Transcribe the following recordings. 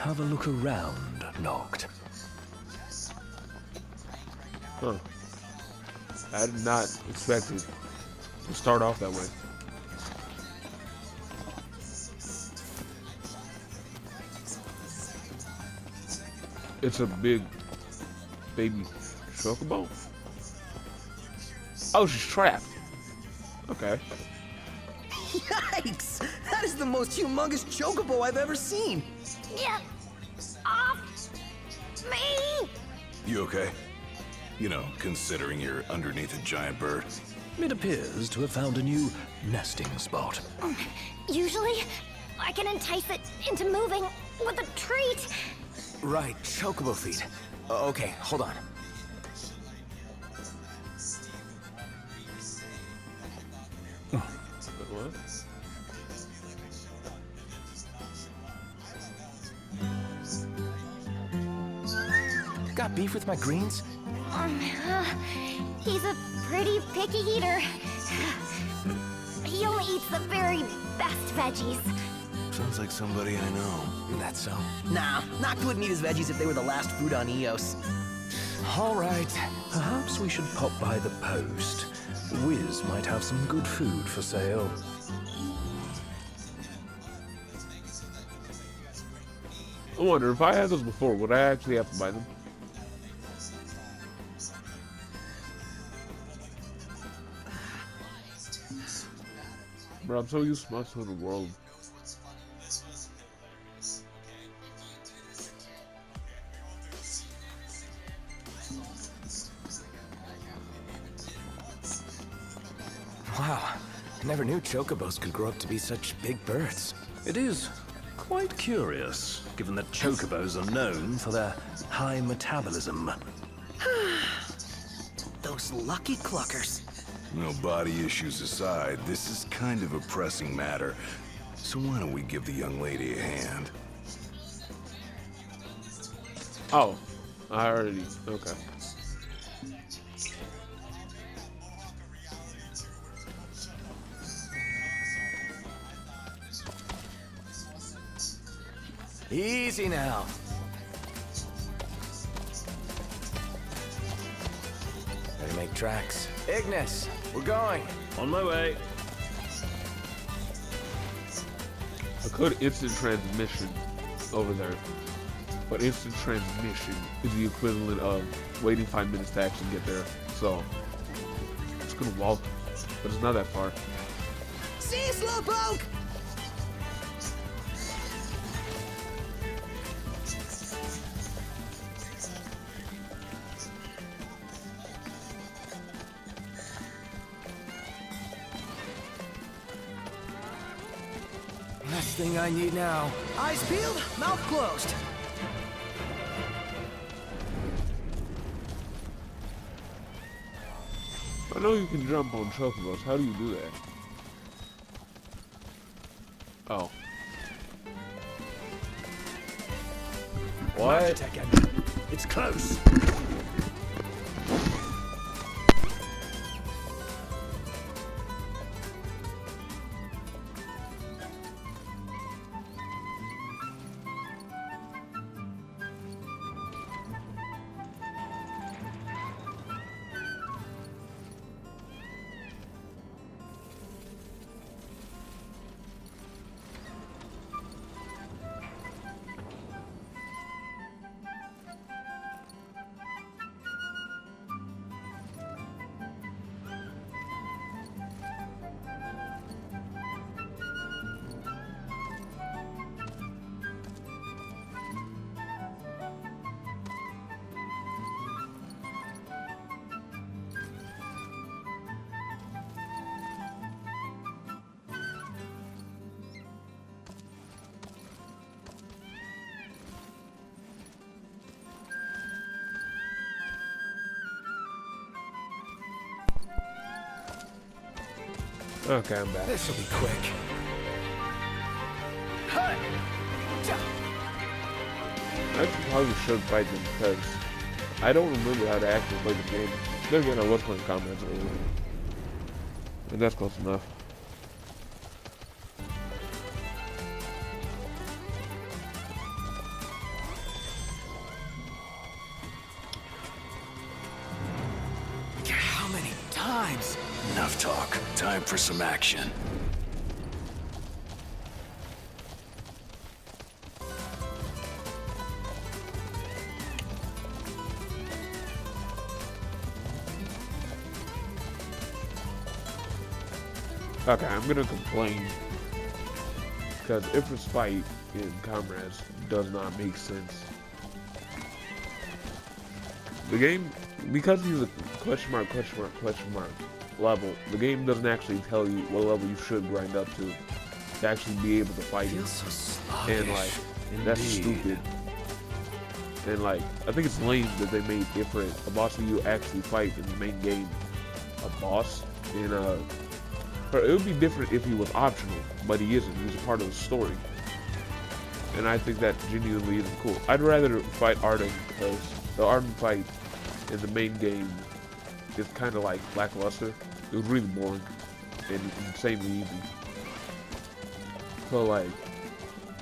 have a look around, Noct. Huh. I did not expect it to start off that way. It's a big baby chocobo. Oh, she's trapped. Okay. Yikes! That is the most humongous chocobo I've ever seen. Get off me! You okay? You know, considering you're underneath a giant bird. It appears to have found a new nesting spot. Usually, I can entice it into moving with a treat. Right, chocobo feet. Okay, hold on. What? Got beef with my greens? He's a pretty picky eater. He only eats the very best veggies. Sounds like somebody I know. That's so. Nah, Noct wouldn't eat his veggies if they were the last food on Eos. All right, perhaps we should pop by the post. Wiz might have some good food for sale. I wonder if I had those before, would I actually have to buy them? Bro, I'm so used to most of the world. Wow, never knew chocobos could grow up to be such big birds. It is quite curious, given that chocobos are known for their high metabolism. Those lucky cluckers. No, body issues aside, this is kind of a pressing matter. So why don't we give the young lady a hand? Oh, I already, okay. Easy now. Better make tracks. Ignis, we're going. On my way. I could instant transmission over there, but instant transmission is the equivalent of waiting 5 minutes to actually get there. So it's gonna walk, but it's not that far. See you, Slowpoke! Last thing I need now. Eyes peeled, mouth closed. I know you can jump on chocobos. How do you do that? Oh. What? It's close. Okay, I'm back. This'll be quick. Hey! I probably should fight them because I don't remember how to actually play the game. Then again, I was playing combat earlier. And that's close enough. vibes. Enough talk. Time for some action. Okay, I'm gonna complain because Ifrit's fight in Comrades does not make sense. The game, because he's a question mark level, the game doesn't actually tell you what level you should grind up to actually be able to fight him. Feels so sluggish. And like, that's stupid. And like, I think it's lame that they made Ifrit a boss that you actually fight in the main game, a boss in But it would be different if he was optional, but he isn't. He's a part of the story. And I think that genuinely isn't cool. I'd rather fight Arden because the Arden fight in the main game is kind of like lackluster. It was really boring and insanely easy. So like,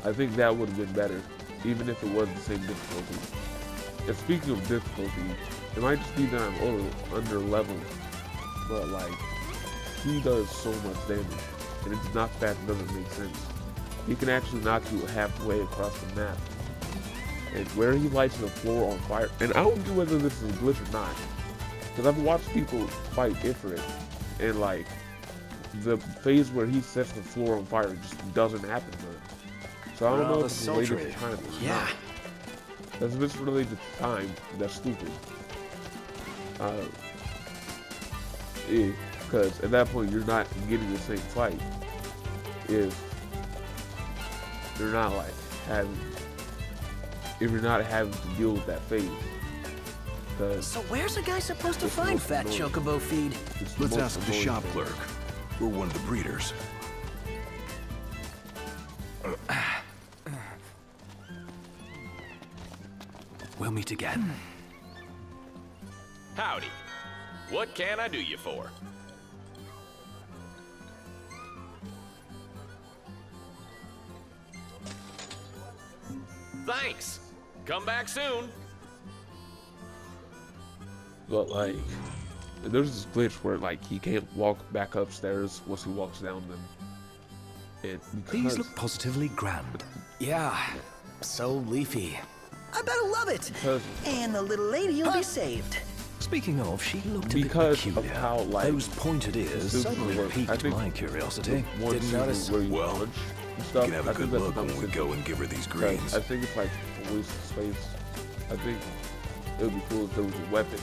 I think that would have been better, even if it was the same difficulty. And speaking of difficulty, it might just be that I'm under leveled, but like, he does so much damage, and it's not that it doesn't make sense. He can actually knock you halfway across the map. And where he lights the floor on fire, and I don't know whether this is a glitch or not, because I've watched people fight Ifrit, and like, the phase where he sets the floor on fire just doesn't happen there. So I don't know if it's related to time or not. If it's related to time, that's stupid. Because at that point you're not getting the same fight if you're not like if you're not having to deal with that phase. So where's a guy supposed to find fat chocobo feed? Let's ask the shop clerk, or one of the breeders. We'll meet again. Howdy. What can I do you for? Thanks. Come back soon. But like, there's this glitch where like he can't walk back upstairs once he walks down them. These look positively grand. Yeah, so leafy. I bet he'll love it. And the little lady will be saved. Speaking of, she looked a bit because peculiar. of how like Those pointed ears suddenly piqued my curiosity. Didn't notice. Where you Well, punch and You stuff. can have I a good think that's look when we another go and give her these thing. greens. I think it's like a waste of space. I think it would be cool if there was a weapon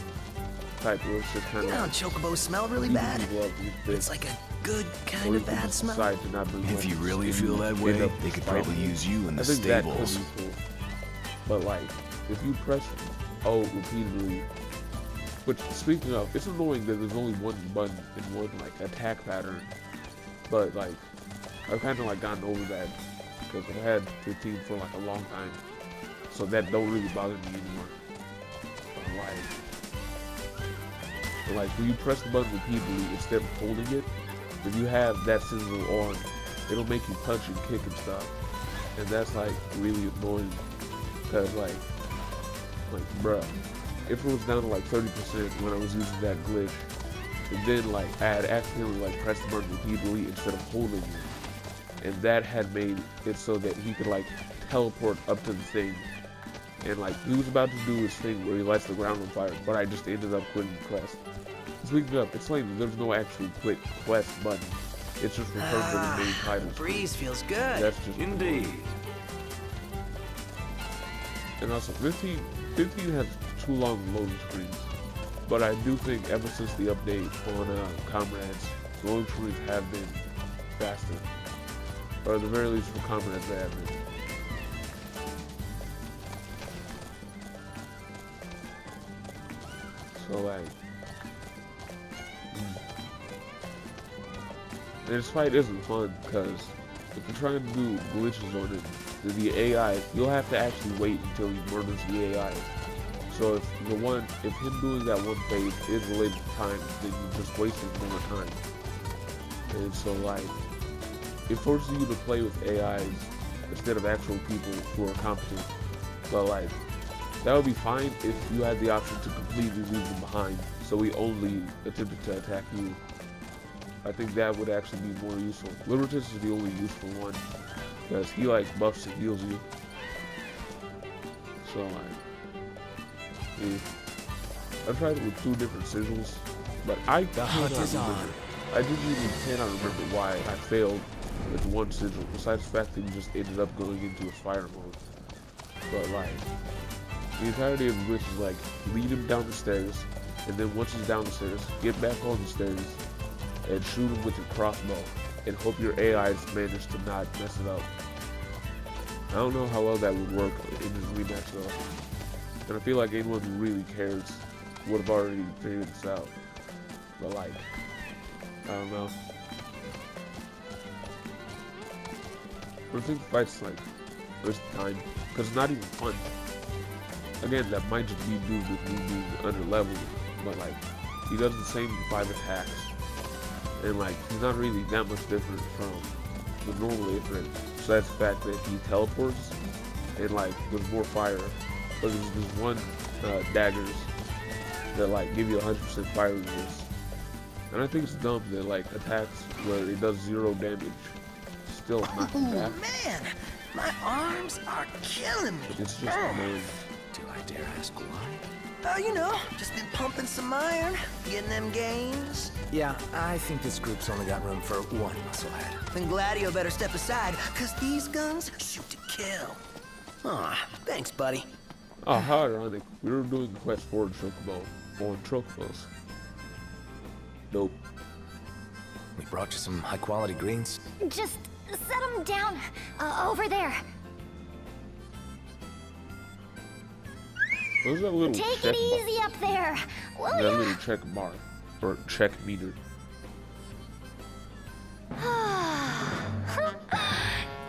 type where it's just kind You of know how chocobos smell really bad? It's It's like a good kind of bad smell. If you really feel that way, they could probably use you in the I think that could stables. be cool. But like, if you press O repeatedly, which speaking of, it's annoying that there's only one button and one like attack pattern. But like, I've kind of like gotten over that because I've had 15 for like a long time, so that don't really bother me anymore. But like when you press the button repeatedly instead of holding it, if you have that sizzle on, it'll make you punch and kick and stuff, and that's like really annoying. Cause like bruh, if it was down to like 30% when I was using that glitch, and then like I had accidentally like pressed the button repeatedly instead of holding it, and that had made it so that he could like teleport up to the thing, and like he was about to do his thing where he lights the ground on fire, but I just ended up quitting the quest. Speaking of, it's lame, there's no actual quit quest button. It's just referred to the main title. Breeze feels good. That's just Indeed. And also, 15 has too long loading screens, but I do think ever since the update on Comrades, loading screens have been faster, or at the very least for Comrades they have been. So like, and this fight isn't fun because if you're trying to do glitches on it, the AI, you'll have to actually wait until he murders the AI. So if him doing that one phase is related to time, then you're just wasting more time. And so like, it forces you to play with AIs instead of actual people who are competent. But like, That would be fine if you had the option to completely leave them behind, so we only attempted to attack you. I think that would actually be more useful. Liberatus is the only useful one, because he like buffs and heals you. So like, yeah. I tried it with 2 different sigils, but I cannot remember. I genuinely cannot remember why I failed with 1 sigil, besides the fact that he just ended up going into his fire mode. But like, the entirety of the glitch is like, lead him down the stairs, and then once he's down the stairs, get back on the stairs, and shoot him with your crossbow, and hope your AIs manage to not mess it up. I don't know how well that would work in this rematch though, and I feel like anyone who really cares would have already figured this out. But like, I don't know. But I think the fight's like, waste of time, because it's not even fun. Again, that might just be due with me being under leveled, but like, he does the same 5 attacks. And like, he's not really that much different from the normal Ifrit, besides the fact that he teleports, and like, there's more fire. But there's this 1 daggers that like, give you 100% fire resist. And I think it's dumb that like, attacks where it does 0 damage still not back. Man, my arms are killing me. It's just annoying. Do I dare ask why? You know, just been pumping some iron, getting them gains. Yeah, I think this group's only got room for 1 musclehead. Then Gladio better step aside, cause these guns shoot to kill. Aw, thanks, buddy. Oh, how ironic. We were doing the quest for Chocobo, or Chocobos. Nope. We brought you some high-quality greens. Just set them down over there. What was that little Take check it easy up there, will that ya? little check bar, or check meter?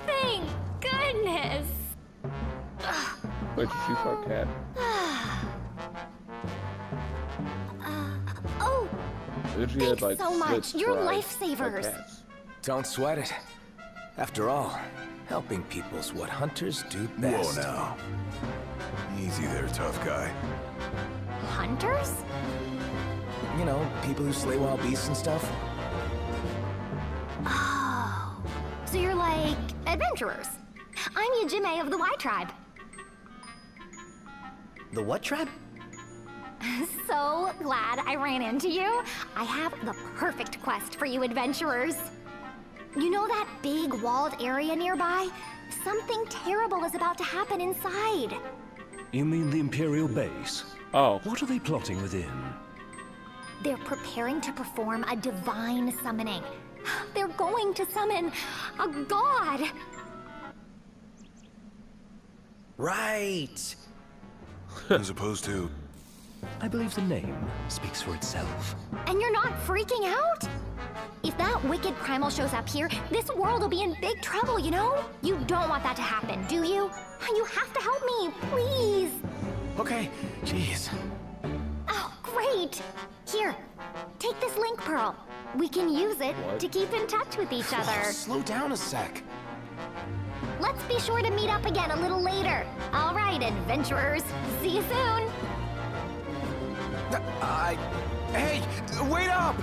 Thank goodness. Wait, did she fart cat? Oh, And then she thanks had, like, so much. slits You're fried lifesavers. like cats. Don't sweat it. After all, helping people's what hunters do best. Whoa now. Easy there, tough guy. hunters? You know, people who slay wild beasts and stuff. Oh, so you're like adventurers. I'm Yajime of the Y Tribe. The what tribe? So glad I ran into you. I have the perfect quest for you adventurers. You know that big walled area nearby? Something terrible is about to happen inside. You mean the Imperial base? Oh, What are they plotting within? They're preparing to perform a divine summoning. They're going to summon a god. Right. As opposed to... I believe the name speaks for itself. And you're not freaking out? If that wicked primal shows up here, this world will be in big trouble, you know? You don't want that to happen, do you? You have to help me, please. Okay, jeez. Oh, great. Here, take this link pearl. We can use it to keep in touch with each other. Slow down a sec. Let's be sure to meet up again a little later. All right, adventurers. See you soon. Hey, wait up!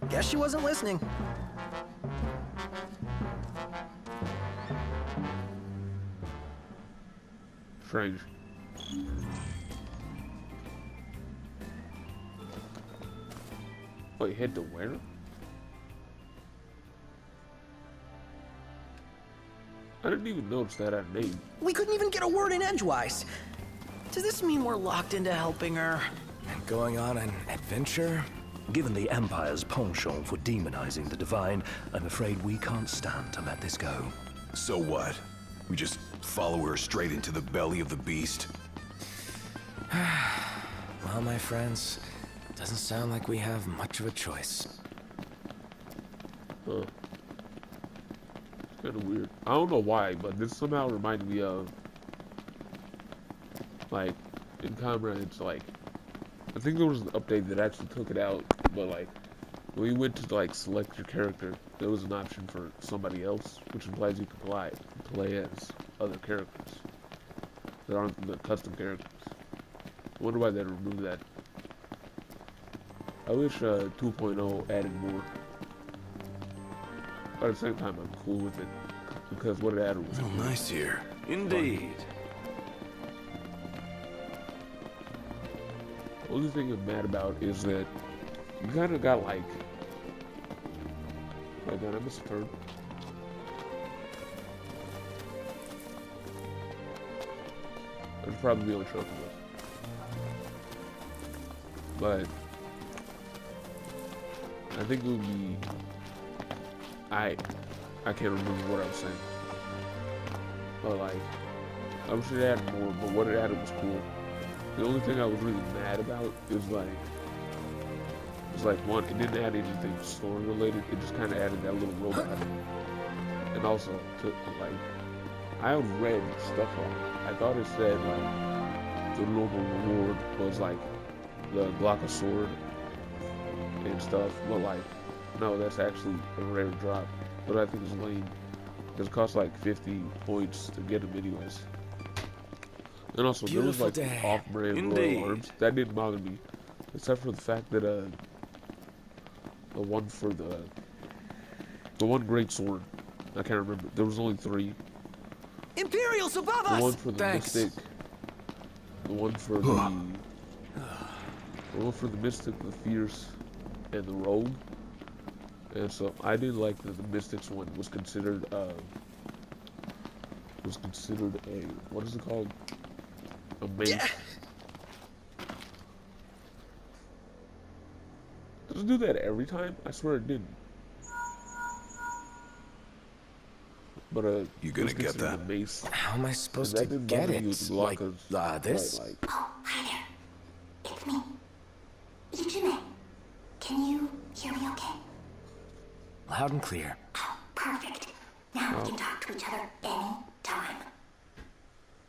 Guess she wasn't listening. strange. Wait, head to where? I didn't even notice that had a name. We couldn't even get a word in edgewise. Does this mean we're locked into helping her? And going on an adventure? Given the Empire's penchant for demonizing the divine, I'm afraid we can't stand to let this go. So what? We just follow her straight into the belly of the beast? Well, my friends, doesn't sound like we have much of a choice. Huh. Kind of weird. I don't know why, but this somehow reminded me of, like, in Comrades, like, I think there was an update that actually took it out, but like, when you went to like select your character, there was an option for somebody else, which implies you could play as other characters that aren't the custom characters. I wonder why they removed that. I wish 2.0 added more. But at the same time, I'm cool with it because what it added was Oh, nice here. Indeed. The only thing I'm mad about is that you kind of got like. Wait, then I missed a turn. That's probably the only trophy left. But I think it would be. I can't remember what I was saying. But like, I wish it added more. But what it added was cool. The only thing I was really mad about is like, one, it didn't add anything story related. It just kind of added that little robot. And also, like, I read stuff on it. I thought it said like the normal reward was like the Glocka sword and stuff, but like, no, that's actually a rare drop. But I think it's lame because it costs like 50 points to get them anyways. And also, there was like off-brand royal arms that didn't bother me, except for the fact that the one for the one great sword, I can't remember. There was only 3. Imperials above us! The one for the mystic, the one for the mystic, the fierce, and the rogue. And so I didn't like that the mystics one was considered a what is it called? A mace. Yeah. Does it do that every time? I swear it didn't. But You gonna get that? A mace. How am I supposed to get it? Like, this? Like, Oh, hi there. It's me. Ichime. Can you hear me okay? Loud and clear. Oh, perfect. Now we can talk to each other any time.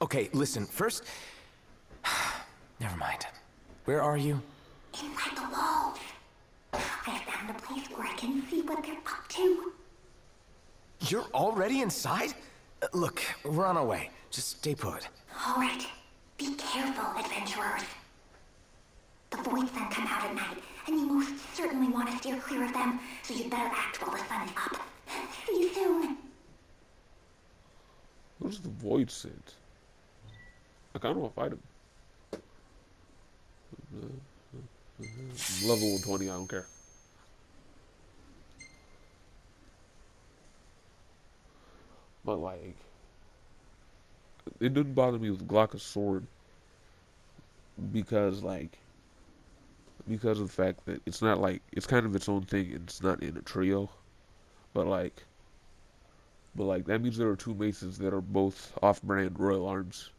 Okay, listen, first... Never mind. Where are you? Inside the walls. I found a place where I can see what they're up to. You're already inside? Look, we're on our way. Just stay put. All right. Be careful, adventurers. The voids then come out at night, and you most certainly want to steer clear of them, so you'd better act while the sun is up. See you soon. what does the void sit? I kind of want to fight him. Level 120, I don't care. But like, it didn't bother me with Glocka's sword because of the fact that it's not like, it's kind of its own thing and it's not in a trio. But like that means there are 2 maces that are both off-brand royal arms.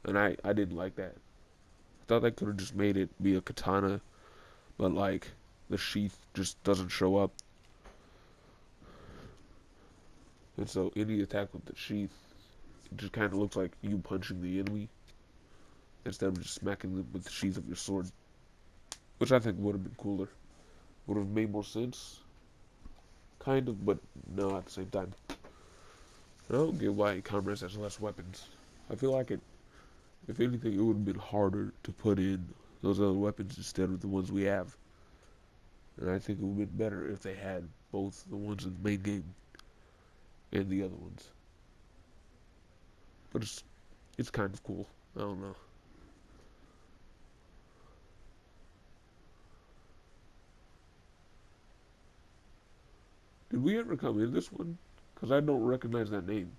And I didn't like that. I thought they could have just made it be a katana, but like the sheath just doesn't show up. And so any attack with the sheath, it just kind of looks like you punching the enemy instead of just smacking them with the sheath of your sword. Which I think would have been cooler. Would have made more sense. Kind of, but no at the same time. I don't get why Comrades has less weapons. I feel like if anything, it would have been harder to put in those other weapons instead of the ones we have. And I think it would have been better if they had both the ones in the main game and the other ones. But it's kind of cool. I don't know. Did we ever come in this one? Because I don't recognize that name.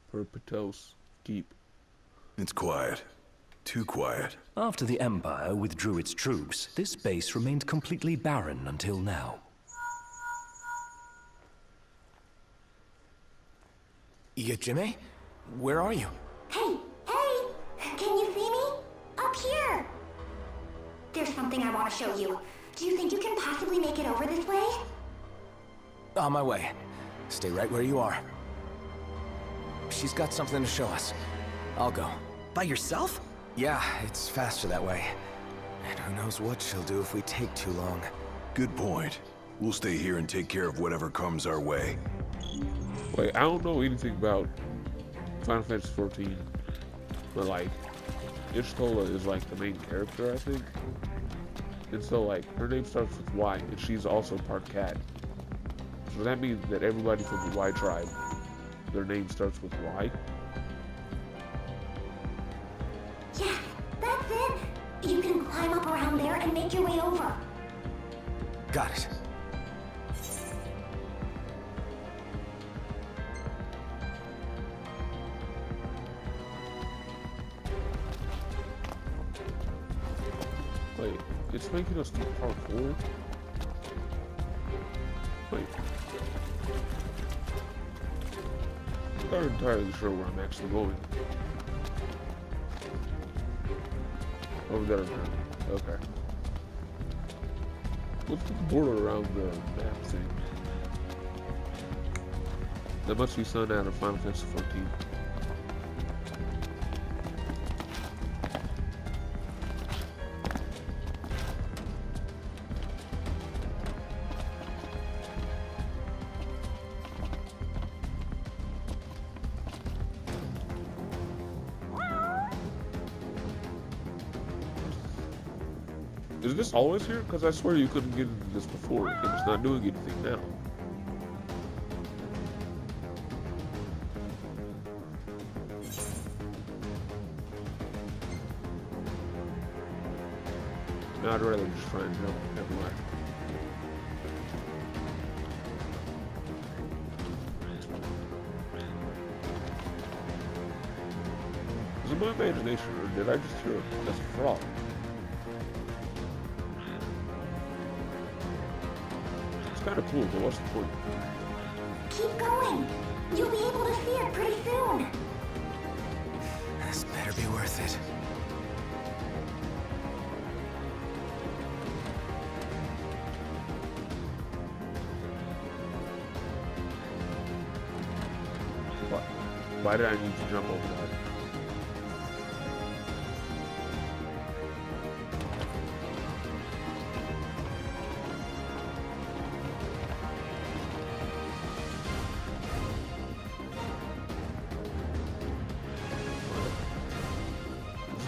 Perpetuous Keep. It's quiet. Too quiet. After the Empire withdrew its troops, this base remained completely barren until now. Jimmy? Where are you? Hey, can you see me? Up here. There's something I want to show you. Do you think you can possibly make it over this way? On my way. Stay right where you are. She's got something to show us. I'll go. By yourself? Yeah, it's faster that way. And who knows what she'll do if we take too long. Good point. We'll stay here and take care of whatever comes our way. Wait, I don't know anything about Final Fantasy 14, but like, Ishtola is like the main character, I think. And so like, her name starts with Y, and she's also part cat. So does that mean that everybody from the Y tribe, their name starts with Y? Yeah, that's it. You can climb up around there and make your way over. Got it. Wait, it's making us do part 4? Wait. I'm not entirely sure where I'm actually going. Over there, man. Okay. What's the border around the map thing? That must be something out of Final Fantasy 14. Is this always here? Because I swear you couldn't get into this before, and it's not doing anything now. No, I'd rather just try and jump everywhere. Is it my imagination, or did I just hear that's a frog? Kind of cool, but what's the point? Keep going. You'll be able to see it pretty soon. This better be worth it. What? Why did I need to jump over that?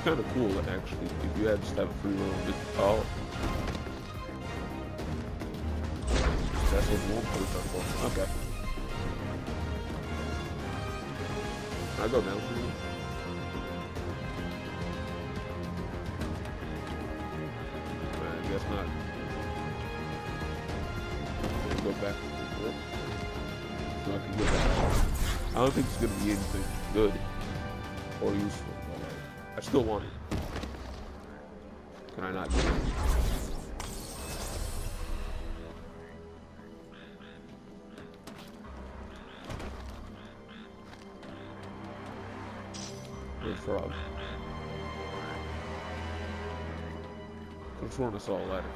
Kind of cool, actually, if you had just have a free roll. Oh. That's what one place are for. Okay. Can I go down for you? I guess not. Can I go back? So I can get back. I don't think it's gonna be anything good or useful. I still want it. Can I not get it? There's frog. Could have sworn I saw a ladder.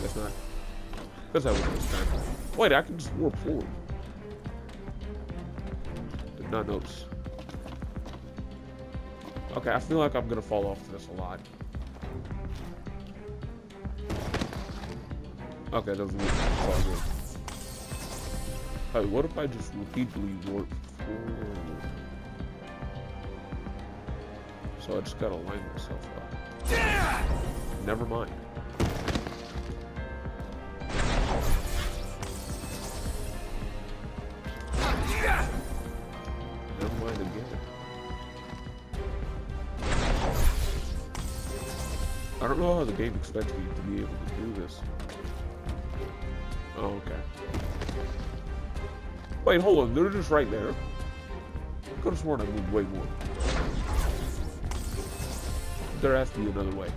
Guess not. Guess that was this time. Wait, I can just warp forward. Not notice. Okay, I feel like I'm gonna fall off this a lot. Okay, that was weird. It's all good. Hey, what if I just repeatedly warp forward? So I just gotta line myself up. Never mind. I don't know how the game expects me to be able to do this. Oh, okay. Wait, hold on. They're just right there. I could have sworn I moved way more. There has to be another way.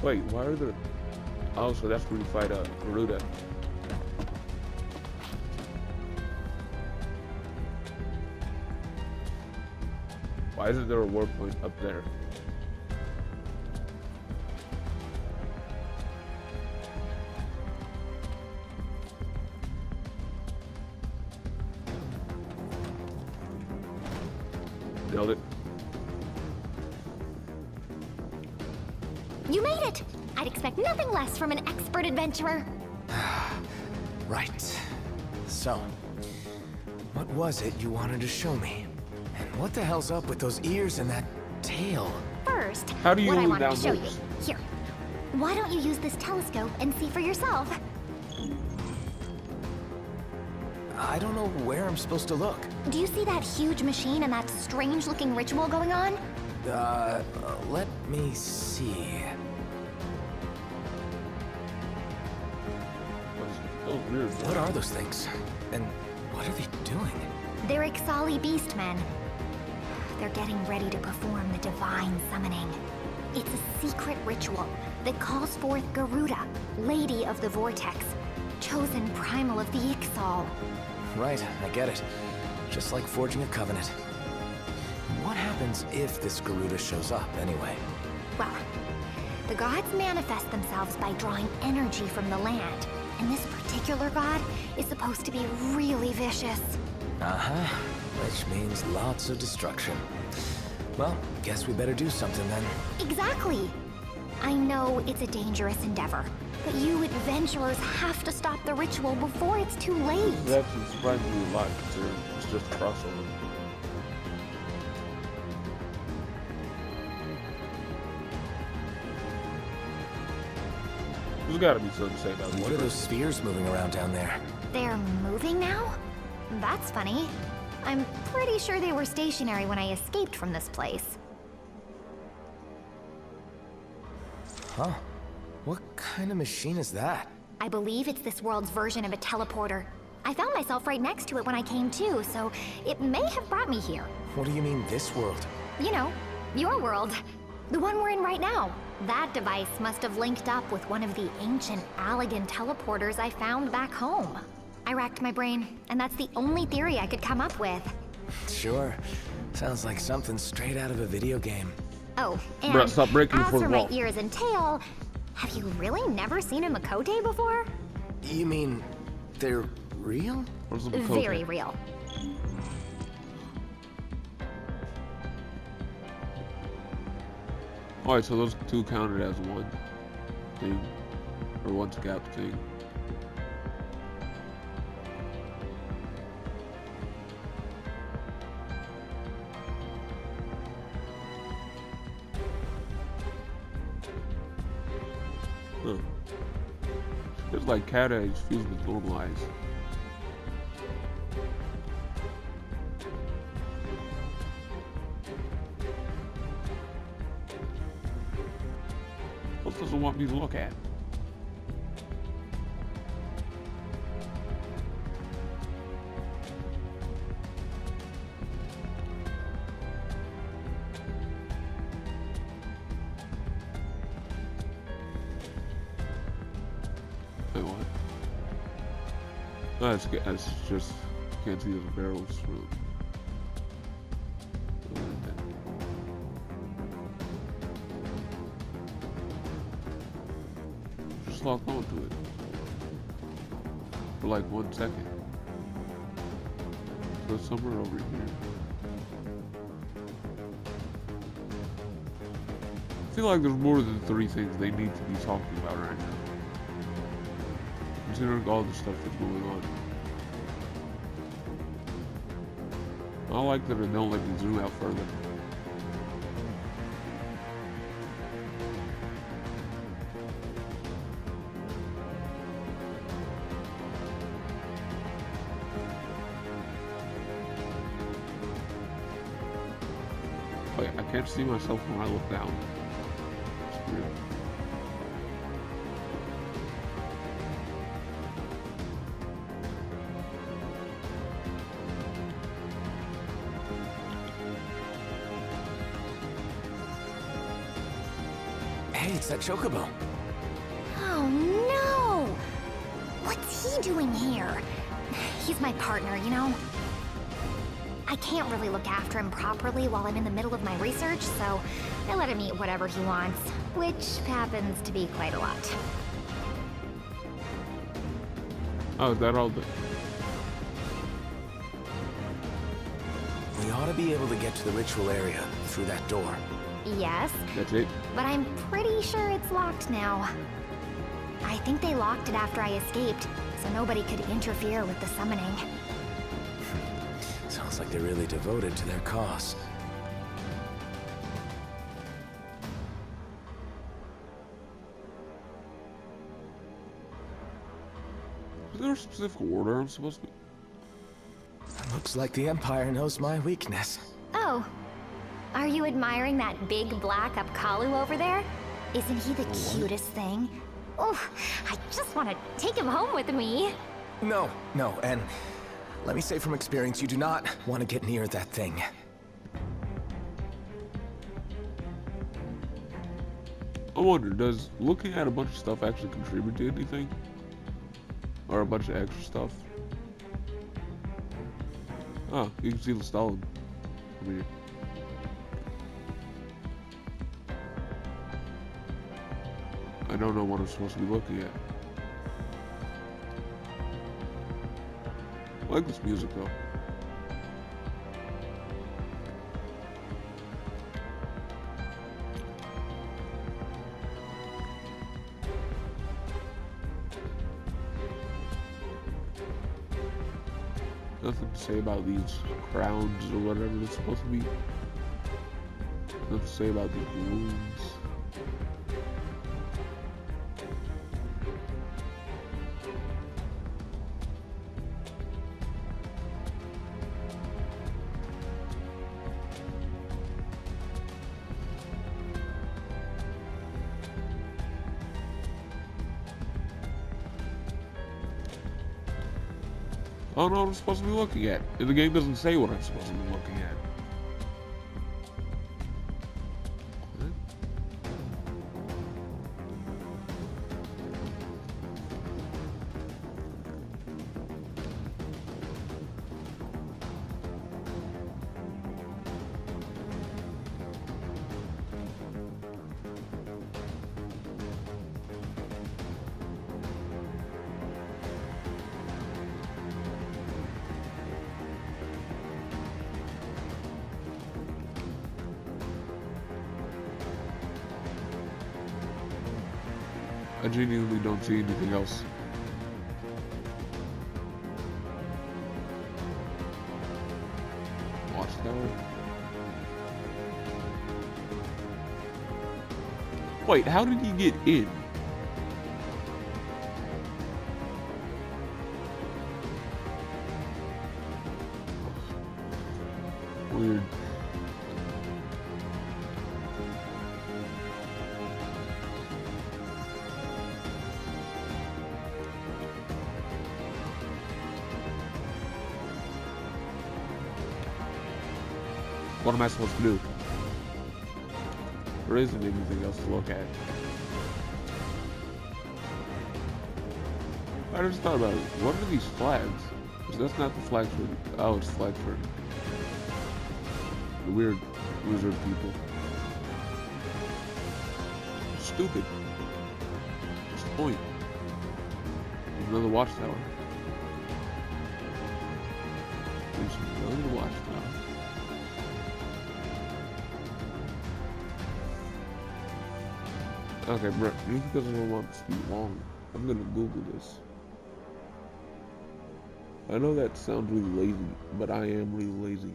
Wait, why are there... Oh, so that's where you fight Garuda. Why isn't there a warp point up there? Nailed it. You made it! I'd expect nothing less from an expert adventurer. Right. So, what was it you wanted to show me? And what the hell's up with those ears and that tail? First, How do you what I read wanted to down show you. those? Here. Why don't you use this telescope and see for yourself? I don't know where I'm supposed to look. Do you see that huge machine and that strange-looking ritual going on? Let me see. Oh, weird. What are those things? And what are they doing? They're Ffxv beastmen. They're getting ready to perform the divine summoning. It's a secret ritual that calls forth Garuda, Lady of the Vortex, chosen primal of the Ixal. Right, I get it. Just like forging a covenant. What happens if this Garuda shows up, anyway? Well, the gods manifest themselves by drawing energy from the land, and this particular god is supposed to be really vicious. Uh-huh. Which means lots of destruction. Well, guess we better do something then. Exactly! I know it's a dangerous endeavor, but you adventurers have to stop the ritual before it's too late. This actually surprised me a lot considering it's just a crossover. There's gotta be something to say about What are those spheres moving around down there? They're moving now? That's funny. I'm pretty sure they were stationary when I escaped from this place. Huh. What kind of machine is that? I believe it's this world's version of a teleporter. I found myself right next to it when I came to, so it may have brought me here. What do you mean, this world? You know, your world. The one we're in right now. That device must have linked up with one of the ancient Allegan teleporters I found back home. I racked my brain, and that's the only theory I could come up with. Sure. Sounds like something straight out of a video game. Oh, and Bruh, stop breaking the as fourth for my wall. ears and tail, have you really never seen a Makote before? You mean they're real? Where's the Makote? Very real. Alright, so those two counted as one thing. Or one scout thing. Huh. It's like cat eyes fused with normal eyes. What does it want me to look at? Wait, what? Oh, it's just can't see the barrels from. Just lock onto it for like 1 second. So it's somewhere over here. I feel like there's more than 3 things they need to be talking about right now. Considering all the stuff that's going on. I like that they don't let me zoom out further. Wait, I can't see myself when I look down. It's weird. Hey, it's that chocobo. Oh no! What's he doing here? He's my partner, you know? I can't really look after him properly while I'm in the middle of my research, so I let him eat whatever he wants, which happens to be quite a lot. Oh, is that all the... We ought to be able to get to the ritual area through that door. Yes, That's it. but I'm pretty sure it's locked now. I think they locked it after I escaped, so nobody could interfere with the summoning. Sounds like they're really devoted to their cause. Is there a specific order I'm supposed to be? Looks like the Empire knows my weakness. Oh, are you admiring that big black Apkalu over there? Isn't he the cutest thing? Oh, I just want to take him home with me. No, and let me say from experience, you do not want to get near that thing. I wonder, does looking at a bunch of stuff actually contribute to anything? Or a bunch of extra stuff? Oh, you can see the Stalin. Weird. I don't know what I'm supposed to be looking at. I like this music though. Nothing to say about these crowns or whatever it's supposed to be. Nothing to say about these wounds. I don't know what I'm supposed to be looking at. And the game doesn't say what I'm supposed to be looking at. I genuinely don't see anything else. Watchtower. Wait, how did he get in? Weird. What am I supposed to do? There isn't anything else to look at. I just thought about it. What are these flags? Because that's not the flag for... Oh, it's flag for... the weird wizard people. Stupid. What's the point? Another watchtower. There's another watchtower. Okay, bro, just because I don't want this to be long, I'm gonna Google this. I know that sounds really lazy, but I am really lazy.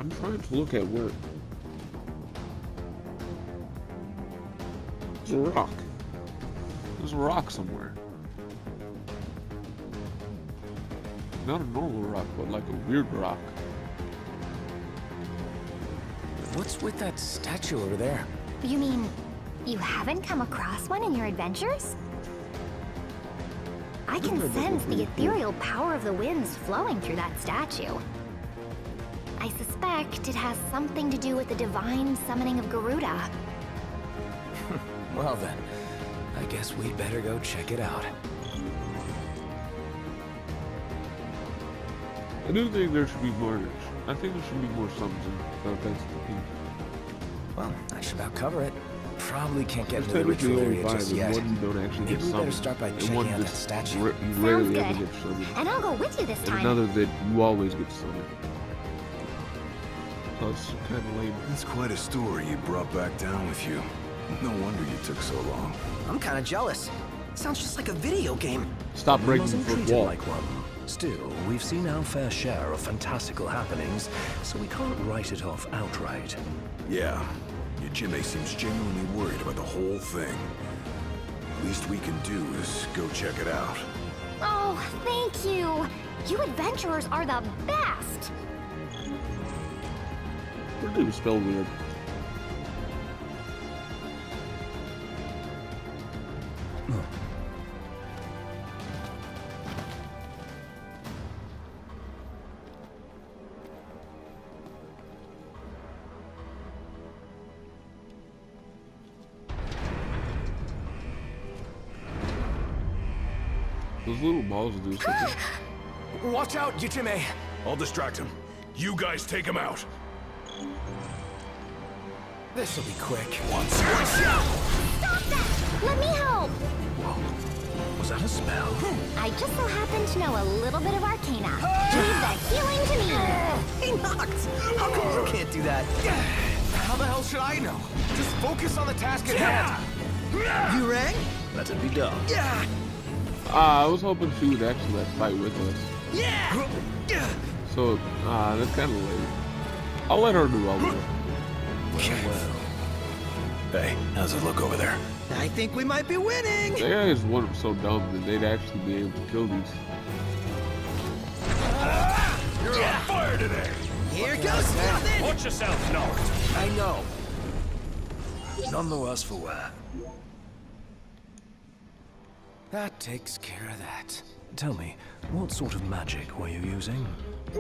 I'm trying to look at where. There's a rock. There's a rock somewhere. Not a normal rock, but like a weird rock. What's with that statue over there? You mean you haven't come across one in your adventures? I can sense the ethereal power of the winds flowing through that statue. I suspect it has something to do with the divine summoning of Garuda. Well then, I guess we'd better go check it out. I do think there should be more. I think there should be more summons in Defense of the Peak. Well, that should about cover it. Probably can't get There's into the ritual technically only area 5, just and yet. one you don't actually Maybe get we better summoned. start by And checking one out that just statue. you Sounds rarely ever good. get summoned. And I'll go with you this And time. another that you always get summoned. That's kind of lame. That's quite a story you brought back down with you. No wonder you took so long. I'm kind of jealous. Sounds just like a video game. Stop We breaking the mustn't fourth treat it wall. like one. Still, we've seen our fair share of fantastical happenings, so we can't write it off outright. Yeah, your Jimmy seems genuinely worried about the whole thing. Least we can do is go check it out. Oh, thank you. You adventurers are the best. Her name is spelled weird. Those little balls do something. Watch out, Yuchime! I'll distract him. You guys take him out. This'll be quick. Stop that! Let me help. Was that a spell? I just so happen to know a little bit of Arcana. Leave the healing to me. Hey, Noct! How come you can't do that? How the hell should I know? Just focus on the task at hand. You rang? Let it be done. Yeah! I was hoping she would actually like fight with us. Yeah! So, that's kind of lame. I'll let her do all the work. Well, Hey, how's it look over there? I think we might be winning! The AI is one so dumb that they'd actually be able to kill these. You're on fire today! Here goes nothing! Watch yourself, Noct. I know. none the worse for wear. That takes care of that. Tell me, what sort of magic were you using?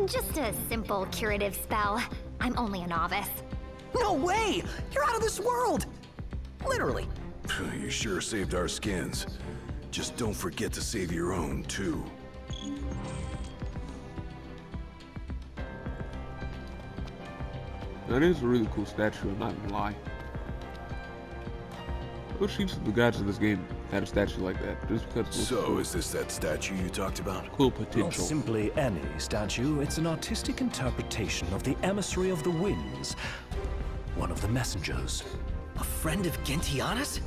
Just a simple curative spell. I'm only a novice. No way! You're out of this world! Literally. You sure saved our skins. Just don't forget to save your own, too. That is a really cool statue, I'm not gonna lie. I wish each of the gods of this game had a statue like that, just because it looks So, cool. is this that statue you talked about? Cool Not potential. simply any statue, it's an artistic interpretation of the emissary of the winds. One of the messengers. A friend of Gentiana's?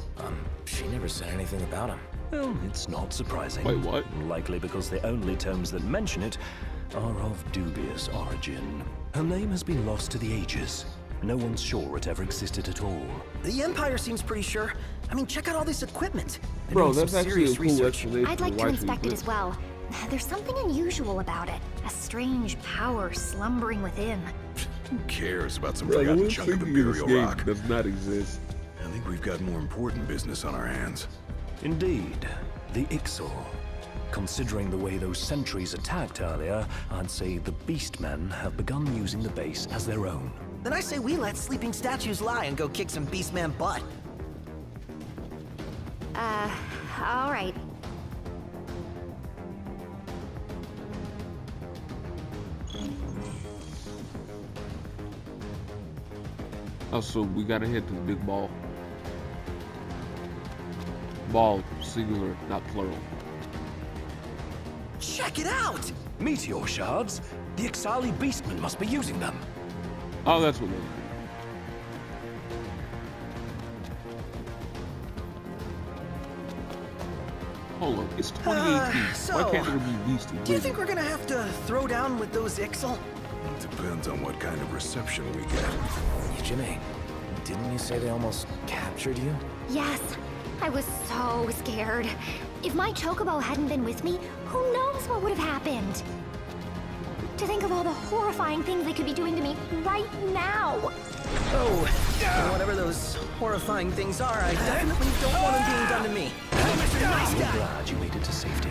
She never said anything about him. Well, it's not surprising. Wait, what? Likely because the only tomes that mention it are of dubious origin. Her name has been lost to the ages. No one's sure it ever existed at all. The Empire seems pretty sure. I mean, check out all this equipment. They're Bro, doing that's some actually a serious cool research. explanation. I'd like for to why she inspect it as exists. well. There's something unusual about it. A strange power slumbering within. Who cares about some Bro, the forgotten one chunk of thing in this Imperial game rock? does not exist. I think we've got more important business on our hands. Indeed, the Ixal. Considering the way those sentries attacked earlier, I'd say the Beastmen have begun using the base as their own. Then I say we let sleeping statues lie and go kick some Beastman butt. All right. Oh, so we gotta head to the big ball. Ball, singular, not plural. Check it out! Meteor shards? The Ixali Beastmen must be using them. Oh, that's what they are. Hold on, it's 2018. So, Why can't there be beasties? Do you think we're gonna have to throw down with those Ixal? Depends on what kind of reception we get. Jimmy, didn't you say they almost captured you? Yes, I was so scared. If my chocobo hadn't been with me, who knows what would have happened? To think of all the horrifying things they could be doing to me right now. Oh, whatever those horrifying things are, I definitely don't want them being done to me. I'm Mr. Nice We're Guy. glad you made it to safety.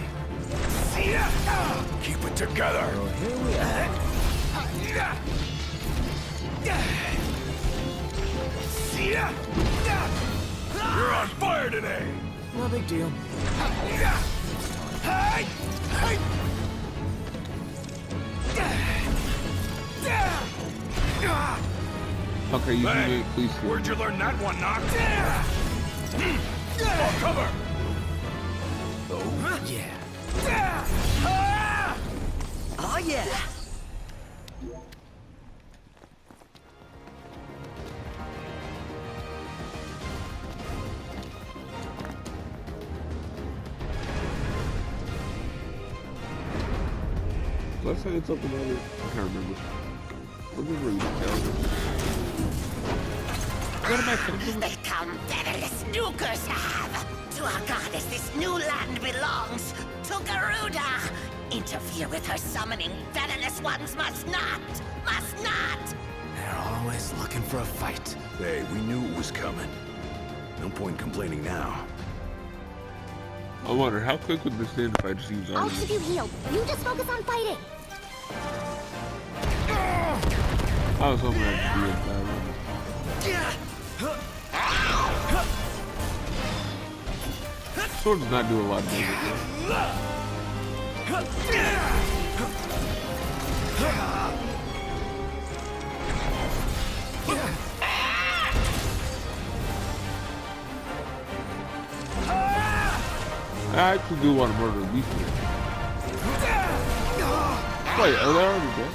Keep it together! Well, here we are. You're on fire today! No big deal. Okay, you Hey, do it, please. where'd you learn that one, Knock? Oh, cover! Oh, yeah. Oh, yeah. Let's say it's something about it. I can't remember. Remember you tell me. What am I thinking? They come devilish nukers have. To our goddess this new land belongs. To Garuda. Interfere with her summoning. Devilish ones must not. Must not. They're always looking for a fight. Hey, we knew it was coming. No point complaining now. I wonder how quick would this end if I just use I'll armor? keep you healed. You just focus on fighting. I was hoping I'd be a bad one. Sword does not do a lot of damage. I actually do want to murder a beast here. Wait, are they already dead?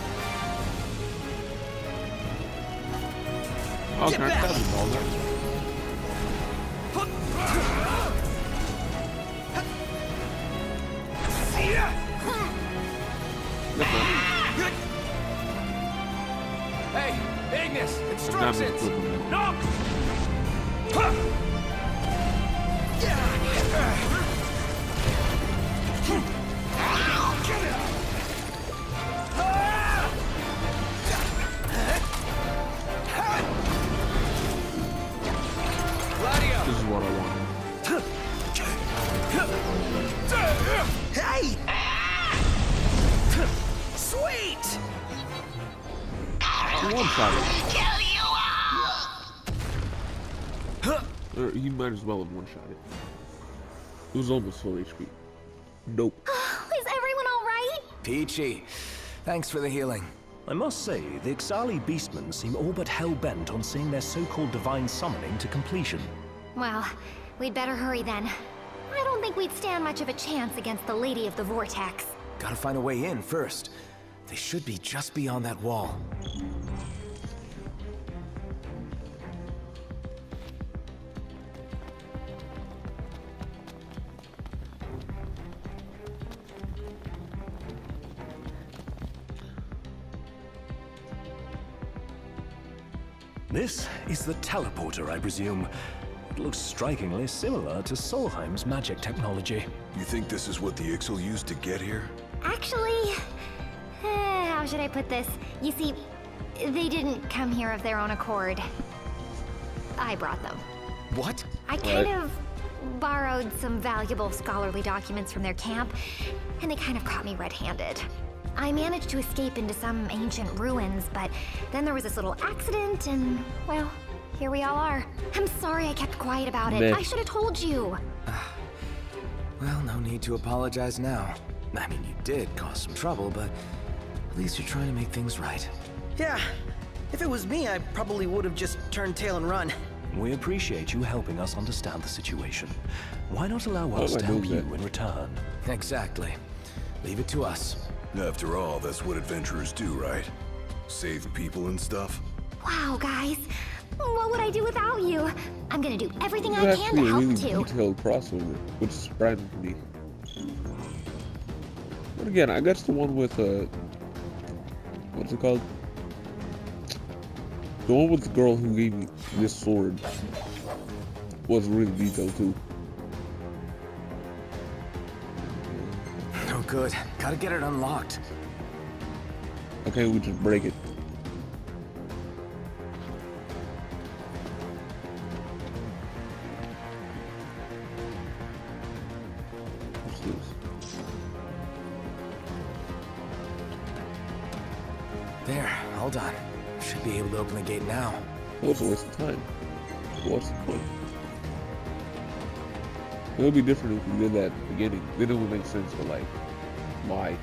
Oh, can I stab them all there? Hey, Ignis, Not instructions! me. No! This is what I wanted. Hey! Sweet! One shot it. Kill you all. Or he might as well have one shot it. It was almost full HP. Nope. Is everyone all right? Peachy, thanks for the healing. I must say, the Ffxv beastmen seem all but hell-bent on seeing their so-called divine summoning to completion. Well, we'd better hurry then. I don't think we'd stand much of a chance against the Lady of the Vortex. Gotta find a way in first. They should be just beyond that wall. This is the teleporter, I presume. It looks strikingly similar to Solheim's magic technology. You think this is what the Ixal used to get here? Actually, how should I put this? You see, they didn't come here of their own accord. I brought them. What? I kind of borrowed some valuable scholarly documents from their camp, and they kind of caught me red-handed. I managed to escape into some ancient ruins, but then there was this little accident, and, well, here we all are. I'm sorry I kept quiet about it. Meh. I should have told you. Well, no need to apologize now. I mean, you did cause some trouble, but at least you're trying to make things right. Yeah, if it was me, I probably would have just turned tail and run. We appreciate you helping us understand the situation. Why not allow us I to help do you that? in return? Exactly. Leave it to us. After all, that's what adventurers do, right? Save people and stuff? Wow, guys. What would I do without you? I'm gonna do everything I It's can actually to a help really too. detailed crossover, which is surprising to me. But again, I guess the one with what's it called? The one with the girl who gave me this sword was really detailed too. No good. Gotta get it unlocked. Okay, we just break it. What's this? There, hold on. Should be able to open the gate now. What's a waste of time? What's the point? It would be different if we did that at the beginning. Then it would make sense, but like, why?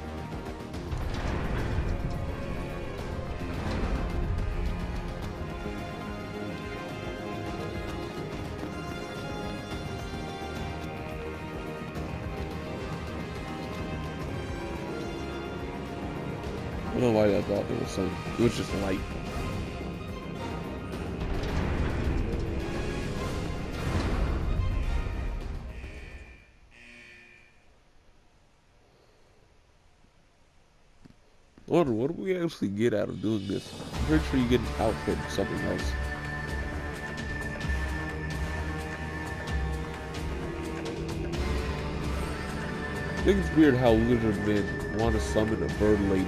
I don't know why I thought it was sun. It was just light. I wonder, what do we actually get out of doing this? I'm pretty sure you get an outfit or something else. I think it's weird how lizard men want to summon a bird lady.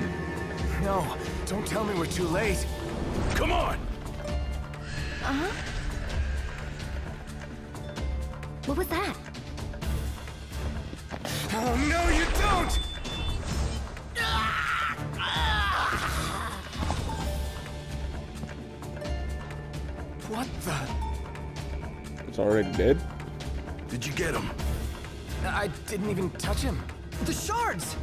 No, don't tell me we're too late. Come on! Uh-huh. What was that? Oh, no, you don't! What the? It's already dead? Did you get him? I didn't even touch him. The shards!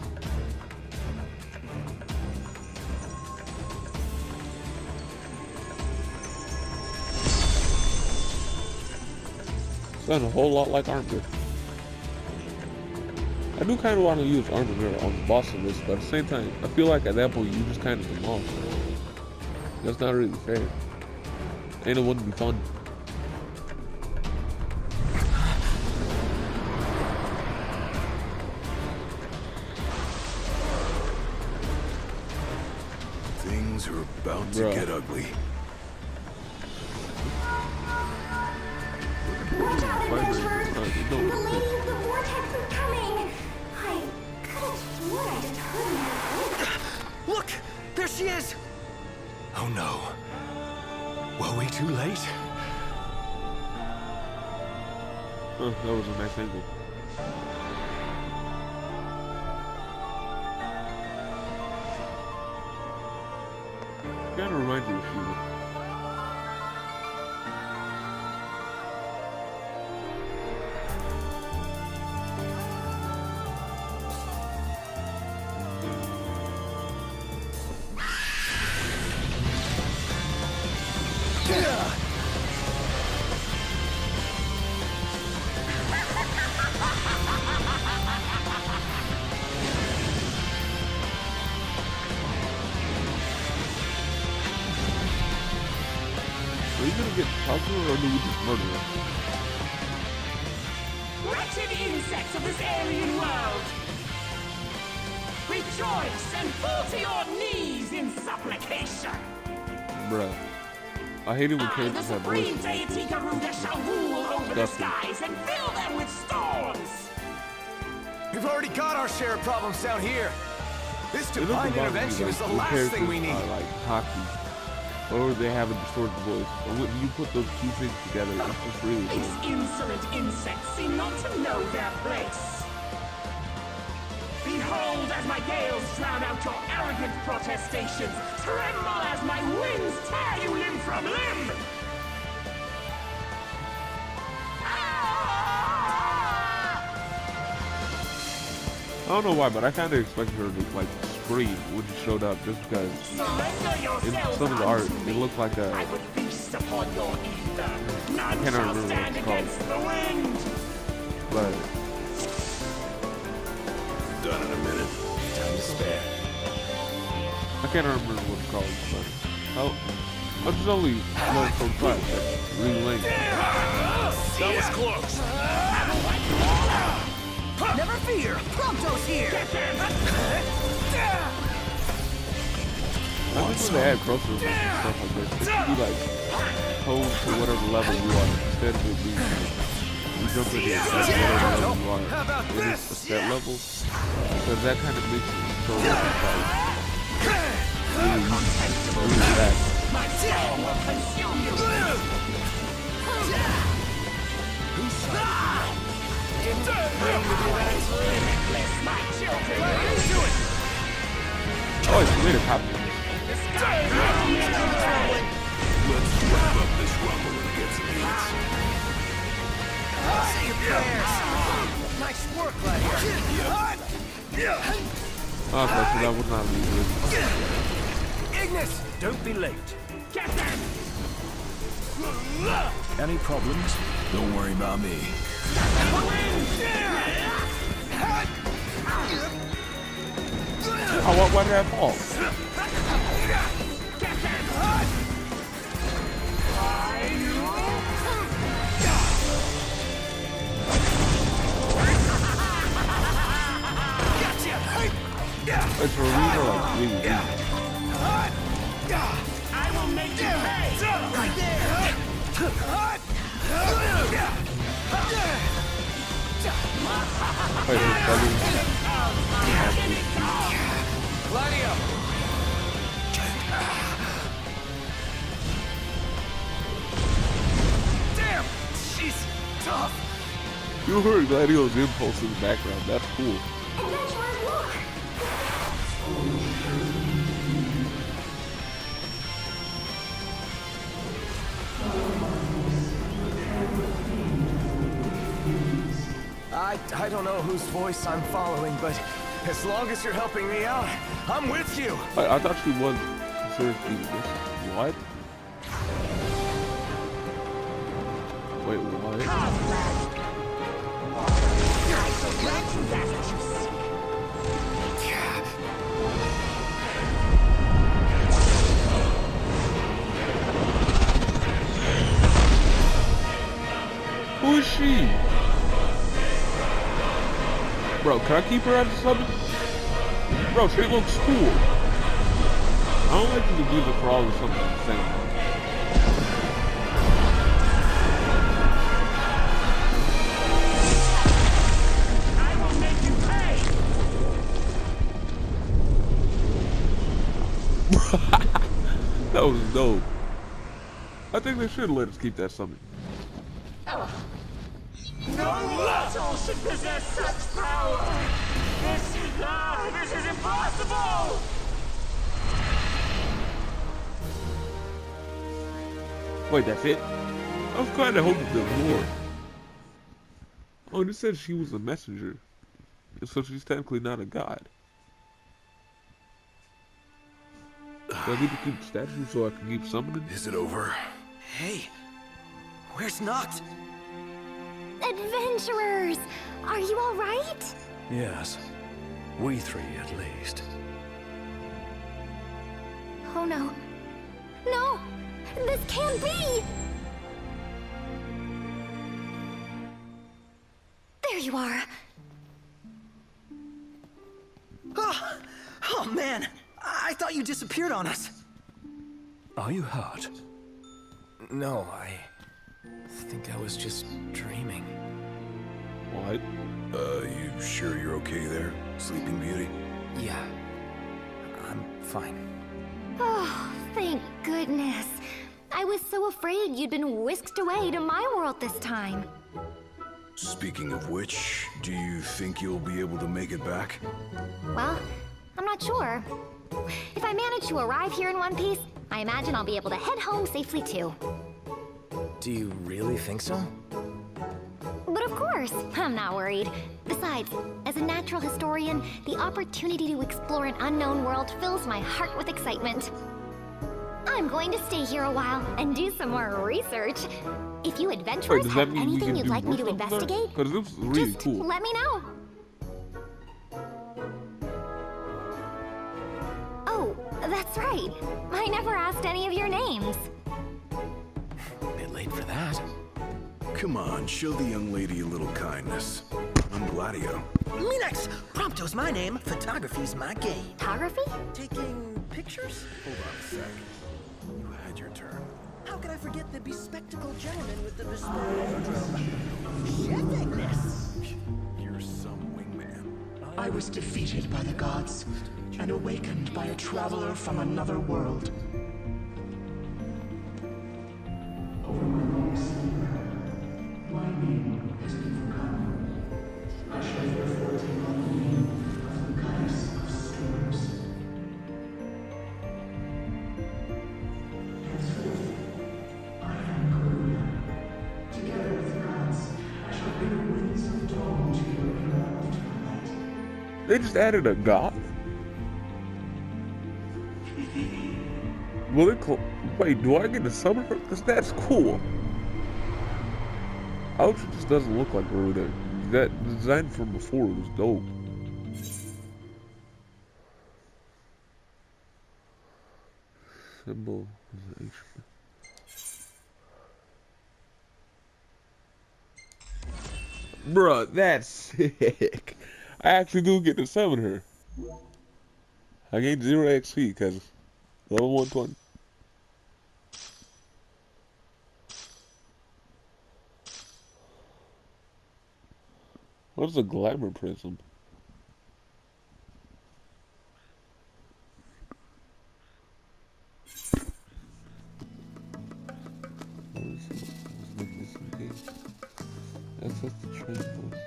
Sounds a whole lot like armor. I do kind of want to use armor on the boss of this, but at the same time, I feel like at that point you just kind of come off. That's not really fair. And it wouldn't be fun. Things are about to Bruh. get ugly. Watch out, adventurers! Don't- The lady of the vortex is coming! I could have sworn I just heard her. Look! There she is! Oh no. Were we too late? That was a nice angle. Kind of reminds you of Sheila. Are you gonna get popular or do we just murder her? Wretched insects of this alien world! Rejoice and fall to your knees in supplication! Bruh. I hate it when I, the characters have supreme voices. deity Garuda, shall rule over the Disgusting. skies and fill them with storms! We've already got our share of problems down here. This It doesn't divine bother me, intervention like, is the when last thing we characters need. are, like hockey, or they have a distorted voice. And when you put those two things together, it's just really These good. insolent insects seem not to know their place. Behold as my gales drown out your arrogant protestations. Tremble as my winds tear you limb from limb. I don't know why, but I kind of expected her to like scream when she showed up, just because Surrender in yourselves some of the art unto it me. looked like I a. would feast upon your ether. None cannot shall remember what stand it's called. against the wind. But Done in a minute. Time to spare. I can't remember what it's called. But I'll just only learn from class. That's really lame. That was close. Never fear! Prompto's here! I think when they add groceries and stuff like this, it should be like hold to whatever level you are instead of it being you jump in here like whatever level you are. It is a set level. Because that kind of makes it so like really fast. My tail will consume you! Limitless, my children! Oh, it's made a copy. Let's wrap up this rumble and get some eats. Say your prayers. Nice work, Gladiator. Okay, so that would not be good. Ignis, don't be late. Get them! Any problems? Don't worry about me. Oh, why did that fall? Get them! It's a reader like really weak. I will make you pay! Right there. Wait, Gladio. Damn, she's tough. you heard Gladio's impulse in the background. That's cool. Adventurers, look! I don't know whose voice I'm following, but as long as you're helping me out, I'm with you. I thought she was seriously this. What? Wait, what? Who is she? Bro, can I keep her as a subject? Bro, she looks cool. I don't like you to do the crawl or something insane. I will make you pay! That was dope. I think they should let us keep that summon. No mortal should possess such power! This is impossible! Wait, that's it? I was kind of hoping there was more. Oh, and it said she was a messenger. So she's technically not a god. Do I need to keep the statue so I can keep summoning? Is it over? Hey, where's Noct? Adventurers! Are you all right? Yes. We three, at least. Oh no. No! This can't be! There you are. Oh man, I thought you disappeared on us. Are you hurt? No, I think I was just dreaming. What? You sure you're okay there, Sleeping Beauty? Yeah, I'm fine. Oh, thank goodness. I was so afraid you'd been whisked away to my world this time. Speaking of which, do you think you'll be able to make it back? Well, I'm not sure. If I manage to arrive here in one piece, I imagine I'll be able to head home safely too. Do you really think so? But of course, I'm not worried. Besides, as a natural historian, the opportunity to explore an unknown world fills my heart with excitement. I'm going to stay here a while and do some more research. If you adventurers have anything you'd like me to investigate, because this was really just cool. let me know. Oh, that's right. I never asked any of your names. A bit late for that. Come on, show the young lady a little kindness. I'm Gladio. Minax! Prompto's my name, photography's my game. Photography? Taking pictures? Hold on a sec. You had your turn. How could I forget the bespectacled gentleman with the bespoke wardrobe? Chefing-ness! You're some wingman. I was defeated by the gods and awakened by a traveler from another world. Over my long sleep, my name has been forgotten. I shall therefore take on the name of the goddess of storms. Henceforth, I am Garuda. Together with the gods, I shall bring the winds of dawn to your beloved twilight. They just added a goth? Will it wait, do I get to summon her? Because that's cool. I hope she just doesn't look like Garuda. That design from before was dope. Symbolization. Bruh, that's sick. I actually do get to summon her. I gained 0 XP because level 120. What is a glamour prism? Access the train voice.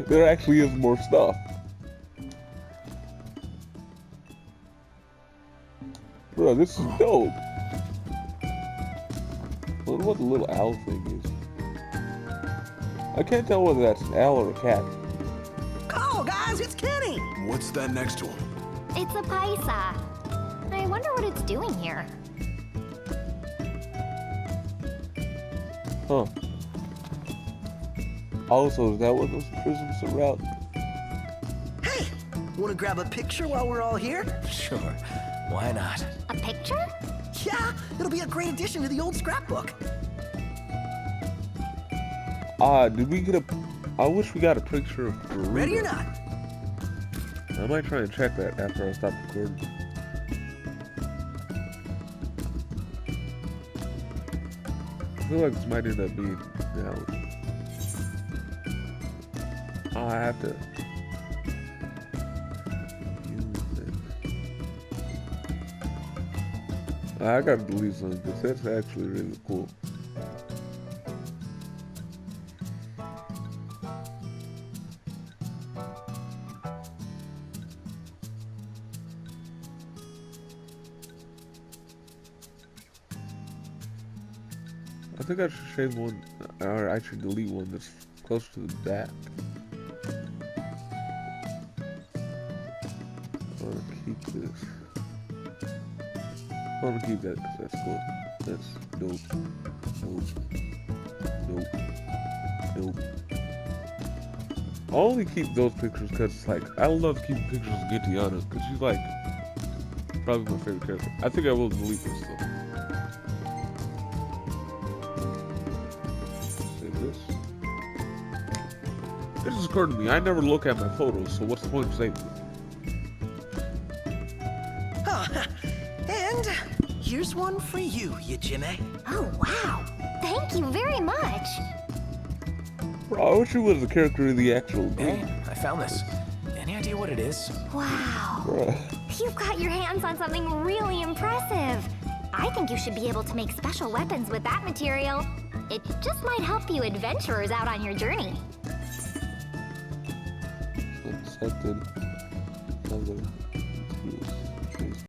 There actually is more stuff. Bro, this is dope. I wonder what the little owl thing is. I can't tell whether that's an owl or a cat. Oh, guys, it's Kenny! What's that next to him? It's a paisa. I wonder what it's doing here. Huh. Also, is that what those prisms surround? Hey! Wanna grab a picture while we're all here? Sure, why not? A picture? Yeah, it'll be a great addition to the old scrapbook. Did we get a... I wish we got a picture of Garuda. Ready or not? I might try and check that after I stop recording. I feel like this might end up being an hour. I have to use this. I gotta delete something because that's actually really cool. I think I should shave one, or I should delete one that's close to the back. I want to keep this. I want to keep that because that's cool. That's dope. Dope. I only keep those pictures because it's like, I love keeping pictures of Gentiana because she's like, probably my favorite character. I think I will delete this though. This is occurred to me. I never look at my photos, so what's the point of saving them? Oh, and here's one for you, Jimmy. Oh, wow. Thank you very much. Bro, I wish it was a character in the actual game. Hey, I found this. Any idea what it is? Wow. Bro. You've got your hands on something really impressive. I think you should be able to make special weapons with that material. It just might help you adventurers out on your journey. Accepted.